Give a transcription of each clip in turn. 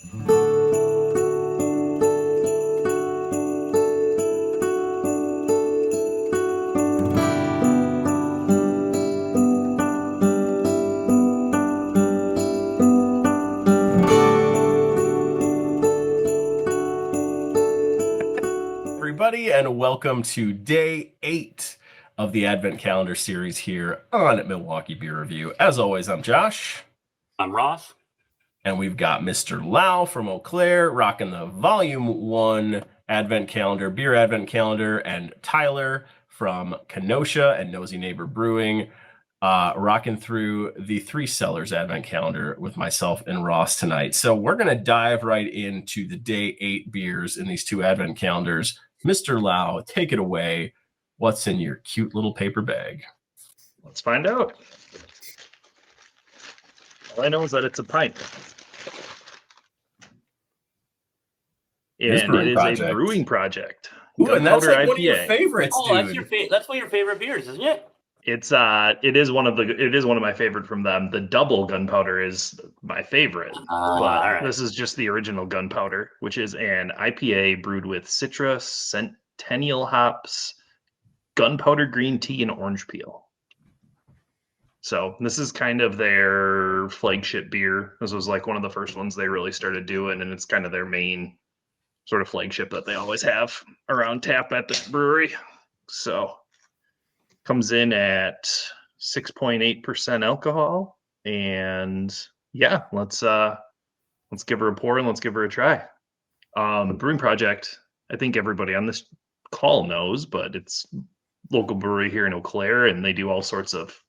Everybody, and welcome to day 8 of the Advent Calendar series here on MKE Beer Review. As always, I'm Josh. I'm Ross. And we've got Mr. Lau from Eau Claire rocking the VolumeOne Advent Calendar, Beer Advent Calendar, and Tyler from Kenosha and Nosy Neighbor Brewing rocking through the Three Cellars Advent Calendar with myself and Ross tonight. So we're going to dive right into the day 8 beers in these two Advent Calendars. Mr. Lau, take it away. What's in your cute little paper bag? Let's find out. All I know is that it's a pint. And it is a brewing project. Ooh, and that's like IPA. One of your favorites, dude. That's one of your favorite beers, isn't it? It is one of my favorite from them. The double Gunpowder is my favorite. But right. This is just the original Gunpowder, which is an IPA brewed with citrus, centennial hops, gunpowder green tea, and orange peel. So this is kind of their flagship beer. This was like one of the first ones they really started doing, and it's kind of their main sort of flagship that they always have around tap at the brewery. So comes in at 6.8% alcohol, and yeah, let's give her a pour and let's give her a try. Brewing Projekt, I think everybody on this call knows, but it's local brewery here in Eau Claire, and they do all sorts of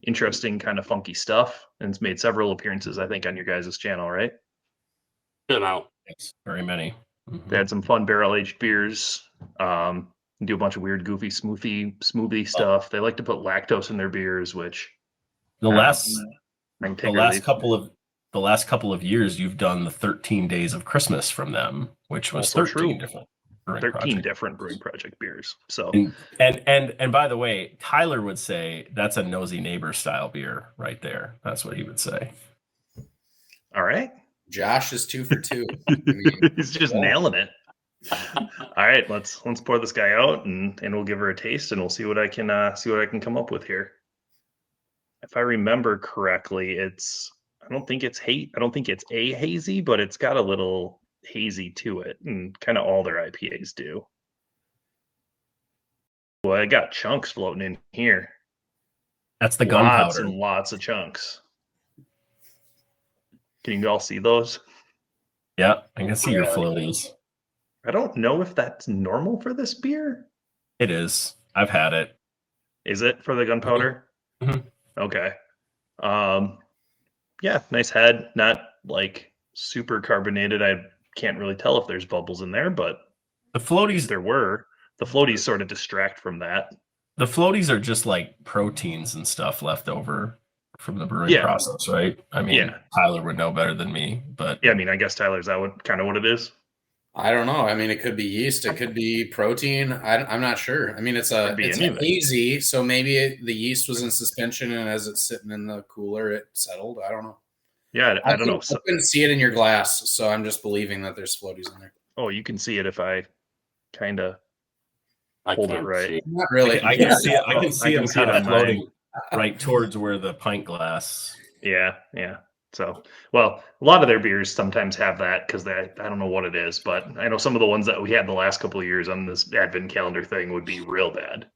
interesting kind of funky stuff, and it's made several appearances, I think, on your guys' channel, right? Good amount. Yes, very many. They had some fun barrel-aged beers. Do a bunch of weird, goofy smoothie stuff. They like to put lactose in their beers, which the last couple of years, you've done the 13 Days of Christmas from them, which was also 13 different Brewing Projekt beers. So and by the way, Tyler would say that's a Nosy Neighbor style beer right there. That's what he would say. All right, Josh is 2 for 2. He's just nailing it. All right, let's pour this guy out and we'll give her a taste, and we'll see what I can come up with here. If I remember correctly, I don't think it's a hazy, but it's got a little hazy to it, and kind of all their IPAs do. Well, I got chunks floating in here. That's the gunpowder. Lots and lots of chunks. Can you all see those? Yeah, I can see your floaties. I don't know if that's normal for this beer. It is. I've had it. Is it for the Gunpowder? Mm-hmm. Okay. Yeah, nice head. Not like super carbonated. I can't really tell if there's bubbles in there, but the floaties, the floaties sort of distract from that. The floaties are just like proteins and stuff left over from the brewing process, right? I mean, Tyler would know better than me, but yeah, I mean, I guess Tyler's that what it is. I don't know. I mean, it could be yeast. It could be protein. I'm not sure. I mean, it's hazy, so maybe the yeast was in suspension, and as it's sitting in the cooler, it settled. I don't know. Yeah, I don't know. I couldn't see it in your glass, so I'm just believing that there's floaties in there. Oh, you can see it if I kind of hold it right. Not really. I can see it. I can see it kind of floating right towards where the pint glass. Yeah. So, well, a lot of their beers sometimes have that because I don't know what it is, but I know some of the ones that we had the last couple of years on this Advent Calendar thing would be real bad.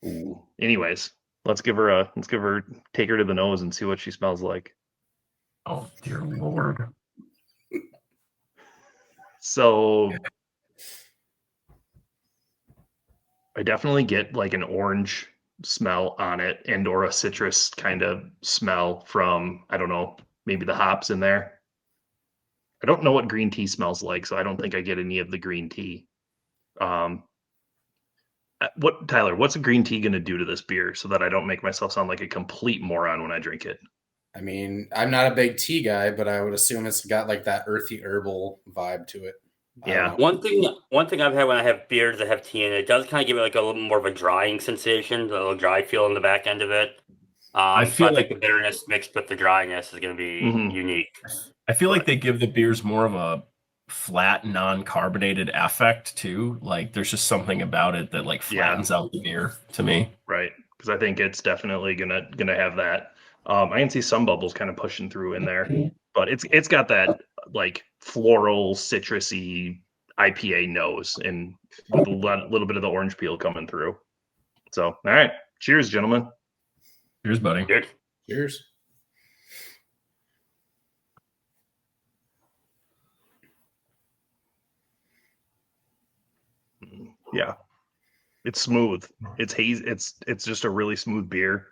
Ooh. Anyways, take her to the nose and see what she smells like. Oh, dear Lord. So I definitely get like an orange smell on it, and or a citrus kind of smell from, I don't know, maybe the hops in there. I don't know what green tea smells like, so I don't think I get any of the green tea. Tyler, what's a green tea going to do to this beer so that I don't make myself sound like a complete moron when I drink it? I mean, I'm not a big tea guy, but I would assume it's got like that earthy herbal vibe to it. Yeah. One thing I've had when I have beers that have tea in it, it does kind of give it like a little more of a drying sensation, a little dry feel in the back end of it. I feel think like the bitterness mixed with the dryness is going to be unique. I feel like they give the beers more of a flat, non-carbonated affect too. Like there's just something about it that like flattens out the beer to me. Right. Because I think it's definitely gonna have that. I can see some bubbles kind of pushing through in there, but it's got that like floral, citrusy IPA nose, and with a little bit of the orange peel coming through. So, all right, cheers, gentlemen. Cheers, buddy. Cheers. Cheers. Yeah, it's smooth. It's hazy. It's just a really smooth beer.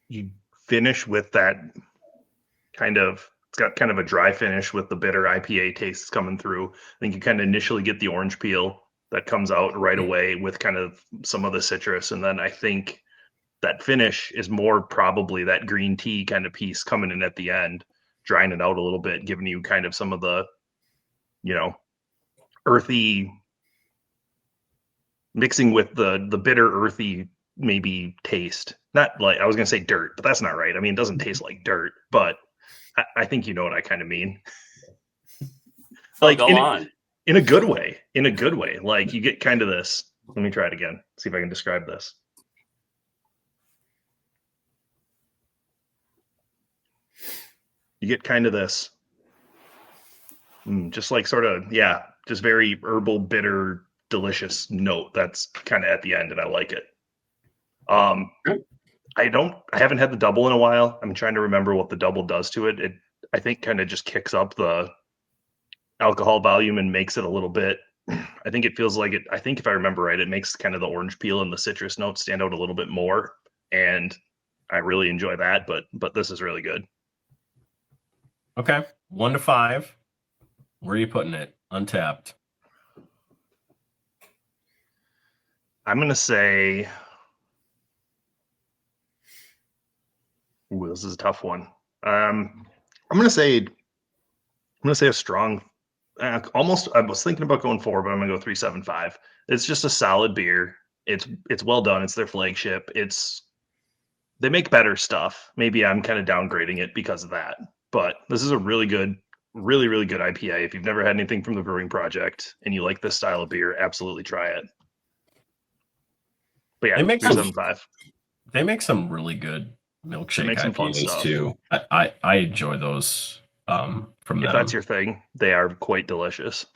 You finish with that it's got kind of a dry finish with the bitter IPA tastes coming through. I think you kind of initially get the orange peel that comes out right away with kind of some of the citrus. And then I think that finish is more probably that green tea kind of piece coming in at the end, drying it out a little bit, giving you kind of some of the, earthy, mixing with the bitter earthy maybe taste. Not like, I was going to say dirt, but that's not right. I mean, it doesn't taste like dirt, but I think you know what I kind of mean. Like in a good way. In a good way. Like you get kind of this. Let me try it again. See if I can describe this. You get kind of this. Just like sort of, just very herbal, bitter, delicious note. That's kind of at the end, and I like it. I haven't had the double in a while. I'm trying to remember what the double does to it. It, I think, kind of just kicks up the alcohol volume and makes it a little bit. I think it feels like it. I think if I remember right, it makes kind of the orange peel and the citrus notes stand out a little bit more, and I really enjoy that. But this is really good. Okay, 1 to 5. Where are you putting it? Untappd. I'm gonna say. Ooh, this is a tough one. I'm gonna say a strong. Almost, I was thinking about going 4, but I'm gonna go 3.75. It's just a solid beer. It's well done. It's their flagship. They make better stuff. Maybe I'm kind of downgrading it because of that. But this is a really good, really, really good IPA. If you've never had anything from the Brewing Projekt and you like this style of beer, absolutely try it. But yeah, 3.75. They make some really good milkshake IPAs too. I enjoy those from them. If that's your thing, they are quite delicious.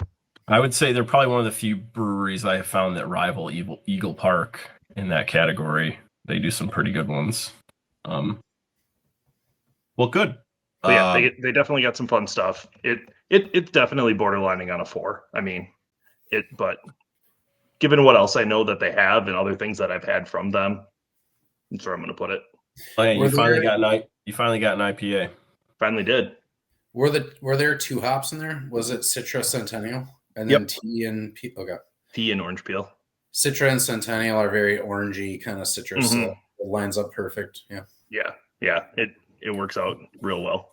I would say they're probably one of the few breweries I have found that rival Eagle Park in that category. They do some pretty good ones. Well, good. But yeah, they definitely got some fun stuff. It's definitely borderlining on a 4. I mean, but given what else I know that they have and other things that I've had from them, that's where I'm going to put it. Oh yeah, you finally got an IPA. Finally did. Were there 2 hops in there? Was it Citra Centennial and then tea and okay? Tea and orange peel. Citra and Centennial are very orangey kind of citrus. So it lines up perfect. Yeah. Yeah. It works out real well.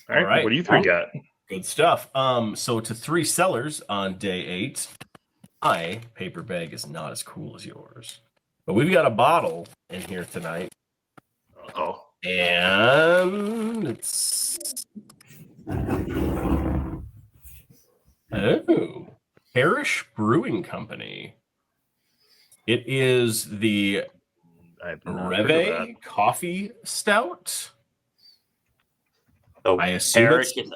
All right. What do you 3 got? Good stuff. So to 3 Cellars on day 8, my paper bag is not as cool as yours, but we've got a bottle in here tonight. Oh, and it's Parish Brewing Company. It is the Reve Coffee Stout. So I assume Parish it's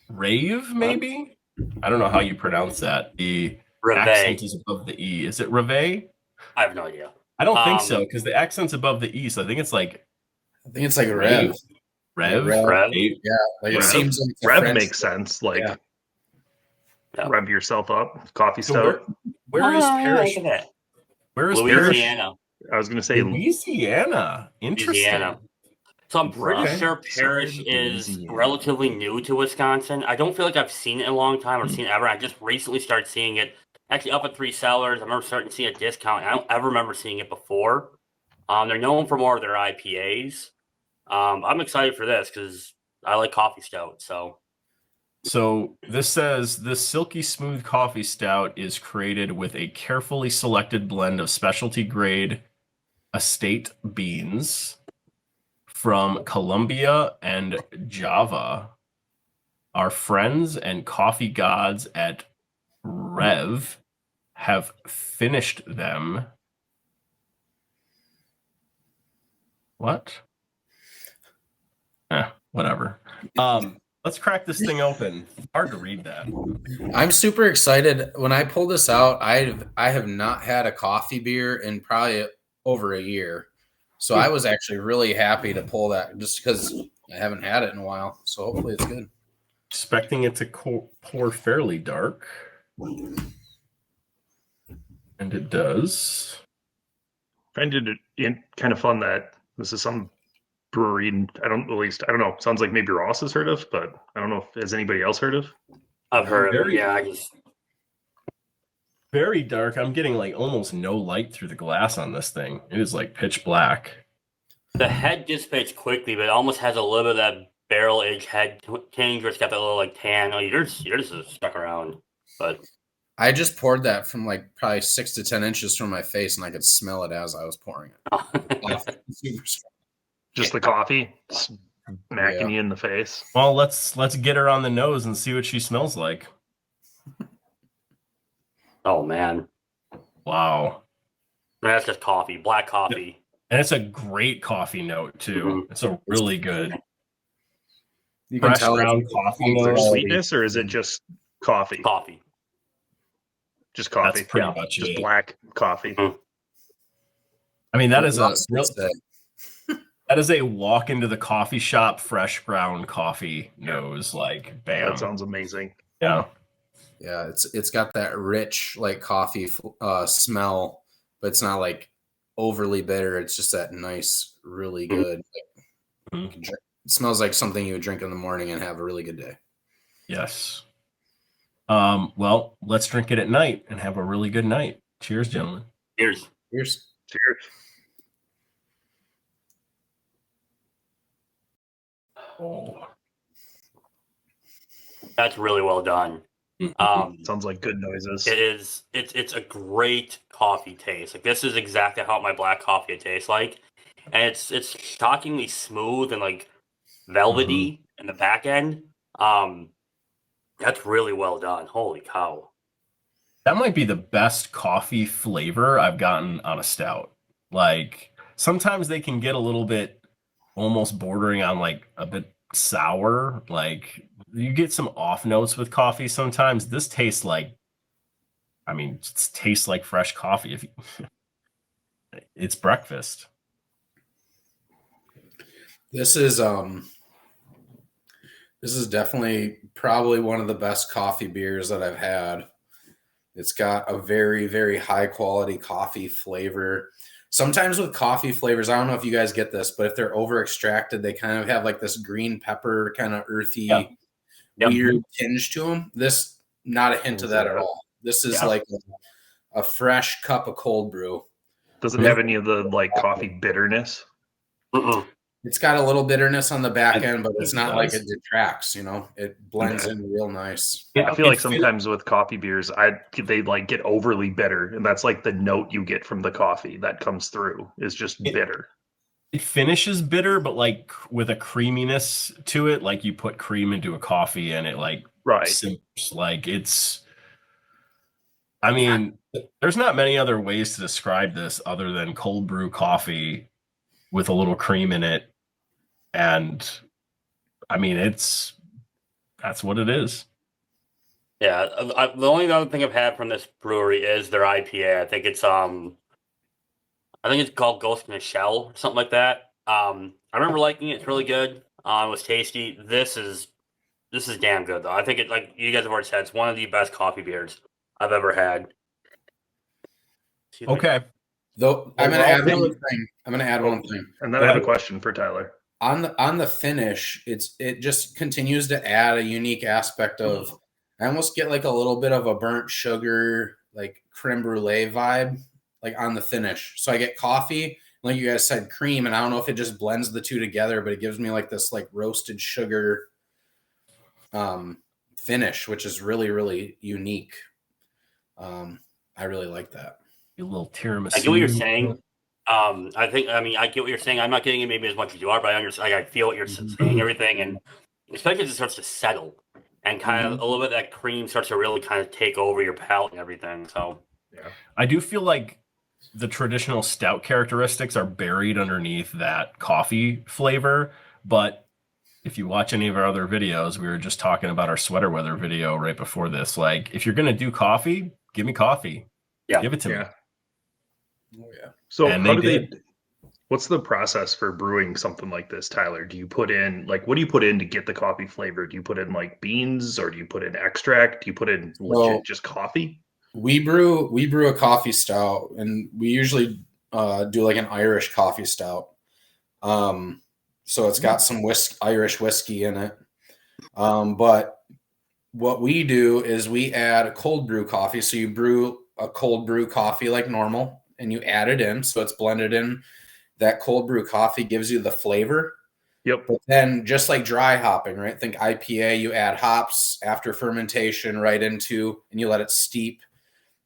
Rave, maybe? I don't know how you pronounce that. The Reve. accent is above the E. Is it Reve? I have no idea. I don't think so, because the accent's above the E, so I think it's like Rev. Rev? Yeah, like it seems like Rev makes sense. Like rev yourself up. Coffee stout. Where is Parish? Where is Louisiana? Parish? I was going to say Louisiana. Interesting. Louisiana. So I'm pretty sure Parish is relatively new to Wisconsin. I don't feel like I've seen it in a long time or seen it ever. I just recently started seeing it. Actually, up at Three Cellars. I remember starting to see a discount. I don't ever remember seeing it before. They're known for more of their IPAs. I'm excited for this because I like coffee stout. So So this says this silky smooth coffee stout is created with a carefully selected blend of specialty grade estate beans from Colombia and Java. Our friends and coffee gods at Rev have finished them. What? Whatever. Let's crack this thing open. Hard to read that. I'm super excited. When I pulled this out, I have not had a coffee beer in probably over a year. So I was actually really happy to pull that just because I haven't had it in a while. So hopefully it's good. Expecting it to pour fairly dark. And it does. I find it kind of fun that this is some brewery. I don't know. Sounds like maybe Ross has heard of, but I don't know if has anybody else heard of. I've heard of it. Yeah, very dark. I'm getting like almost no light through the glass on this thing. It is like pitch black. The head dissipates quickly, but it almost has a little bit of that barrel age head tinge where it's got that little like tan. Oh, yours is stuck around. But I just poured that from like probably 6 to 10 inches from my face, and I could smell it as I was pouring it. Just the coffee smacking you in the face. Well, let's get her on the nose and see what she smells like. Oh man! Wow, that's just coffee, black coffee, and it's a great coffee note too. Mm-hmm. It's a really good. You can tell ground coffee note. Sweetness, or is it just coffee? Coffee. Just coffee. That's pretty much just it. Black coffee. Mm. I mean, that is a walk into the coffee shop, fresh ground coffee nose. Like, bam. That sounds amazing. Yeah. Yeah, it's got that rich like coffee smell, but it's not like overly bitter. It's just that nice, really good. Mm-hmm. It smells like something you would drink in the morning and have a really good day. Yes. Well, let's drink it at night and have a really good night. Cheers, gentlemen. Cheers. Cheers. Cheers. Oh. That's really well done. Sounds like good noises. It is. It's a great coffee taste. Like this is exactly how my black coffee would taste like, and it's shockingly smooth and like velvety in the back end. That's really well done. Holy cow! That might be the best coffee flavor I've gotten on a stout. Like sometimes they can get a little bit almost bordering on like a bit sour. Like you get some off notes with coffee sometimes. This tastes like, I mean, it tastes like fresh coffee. If you, it's breakfast. This is definitely probably one of the best coffee beers that I've had. It's got a very, very high quality coffee flavor. Sometimes with coffee flavors, I don't know if you guys get this, but if they're over extracted, they kind of have like this green pepper kind of earthy, weird tinge to them. This, not a hint of that at all. This is like a fresh cup of cold brew. Does it have any of the like coffee bitterness? It's got a little bitterness on the back end, but it's not like it detracts, you know, it blends in real nice. I feel like sometimes with coffee beers, they like get overly bitter, and that's like the note you get from the coffee that comes through is just bitter. It finishes bitter, but like with a creaminess to it, like you put cream into a coffee and it like simmers. Like it's, I mean, there's not many other ways to describe this other than cold brew coffee with a little cream in it. And I mean, that's what it is. Yeah. The only other thing I've had from this brewery is their IPA. I think it's called Ghost in a Shell, something like that. I remember liking it. It's really good. It was tasty. This is damn good though. I think it, like you guys have already said, it's one of the best coffee beers I've ever had. Okay. Though I'm gonna add one thing. And then I have a question for Tyler. On the finish, it just continues to add a unique aspect of. I almost get like a little bit of a burnt sugar, like creme brulee vibe, like on the finish. So I get coffee, like you guys said, cream, and I don't know if it just blends the two together, but it gives me like this like roasted sugar finish, which is really, really unique. I really like that. A little tiramisu. I get what you're saying. I get what you're saying. I'm not getting it maybe as much as you are, but I understand. I feel what you're saying, everything, and especially as it starts to settle and kind of a little bit of that cream starts to really kind of take over your palate and everything. So, Yeah. I do feel like the traditional stout characteristics are buried underneath that coffee flavor, but if you watch any of our other videos, we were just talking about our sweater weather video right before this. Like, if you're going to do coffee, give me coffee. Yeah. Give it to me. Oh yeah. So And how they do they? did. What's the process for brewing something like this, Tyler? Do you put in what do you put in to get the coffee flavor? Do you put in like beans, or do you put in extract? Do you put in legit just coffee? We brew a coffee stout, and we usually do like an Irish coffee stout. So it's got some Irish whiskey in it. But what we do is we add a cold brew coffee. So you brew a cold brew coffee like normal, and you add it in. So it's blended in. That cold brew coffee gives you the flavor. Yep. But then just like dry hopping, right? Think IPA, you add hops after fermentation right into, and you let it steep.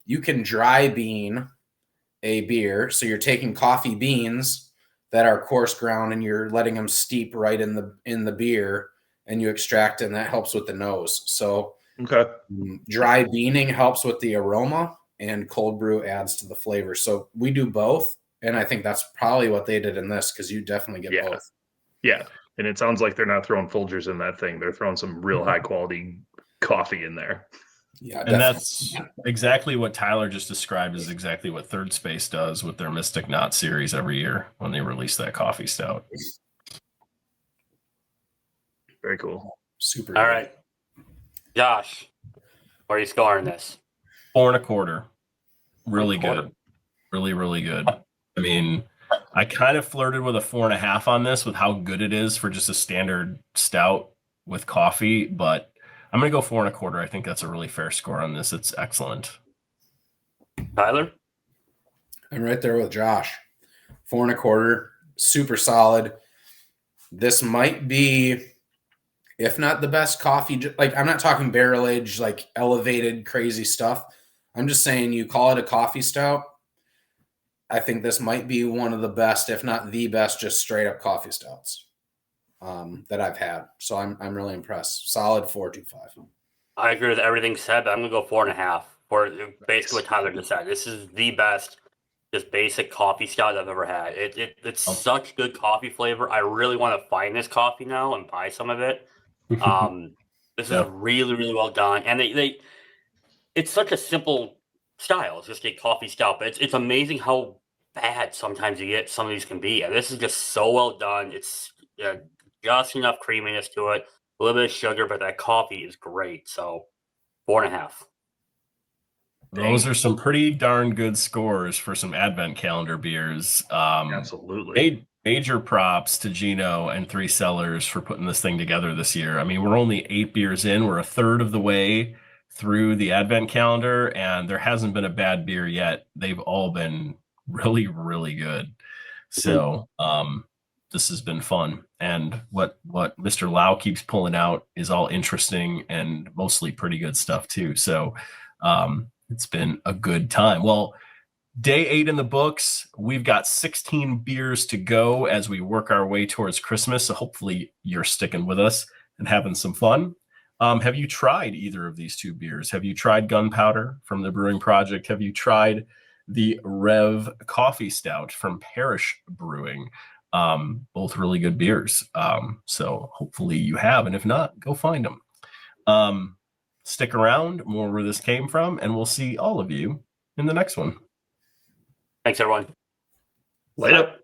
You can dry bean a beer. So you're taking coffee beans that are coarse ground and you're letting them steep right in the beer, and you extract it, and that helps with the nose. So Okay. Dry beaning helps with the aroma, and cold brew adds to the flavor. So we do both. And I think that's probably what they did in this, because you definitely get both. Yeah. And it sounds like they're not throwing Folgers in that thing. They're throwing some real high quality coffee in there. Yeah, and that's exactly what Tyler just described, is exactly what Third Space does with their Mystic Knot series every year when they release that coffee stout. Very cool. Super. All right. Josh, where are you scoring this? 4.25. Really good. Really, really good. I mean, I kind of flirted with a 4.5 on this with how good it is for just a standard stout with coffee, but I'm going to go 4.25. I think that's a really fair score on this. It's excellent. Tyler? I'm right there with Josh. 4.25, super solid. This might be, if not the best coffee, like I'm not talking barrel aged, like elevated, crazy stuff. I'm just saying, you call it a coffee stout. I think this might be one of the best, if not the best, just straight up coffee stouts that I've had. So I'm really impressed. Solid 4.25. I agree with everything said, but I'm gonna go 4.5 for basically what Tyler just said. This is the best, just basic coffee stout I've ever had. It's such good coffee flavor. I really want to find this coffee now and buy some of it. This is really, really well done, and it's such a simple style. It's just a coffie stout, but it's amazing how bad sometimes you get some of these can be. And this is just so well done. It's just enough creaminess to it, a little bit of sugar, but that coffee is great. So 4.5. Those are some pretty darn good scores for some advent calendar beers. Absolutely. Major props to Gino and Three Cellars for putting this thing together this year. I mean, we're only 8 beers in. We're a third of the way through the advent calendar, and there hasn't been a bad beer yet. They've all been really, really good. So this has been fun. And what Mr. Lau keeps pulling out is all interesting and mostly pretty good stuff too. So it's been a good time. Well, day 8 in the books. We've got 16 beers to go as we work our way towards Christmas. So hopefully you're sticking with us and having some fun. Have you tried either of these 2 beers? Have you tried Gunpowder from the Brewing Projekt? Have you tried the Rev Coffee Stout from Parish Brewing? Both really good beers. So hopefully you have, and if not, go find them. Stick around, more where this came from, and we'll see all of you in the next one. Thanks, everyone. Light up.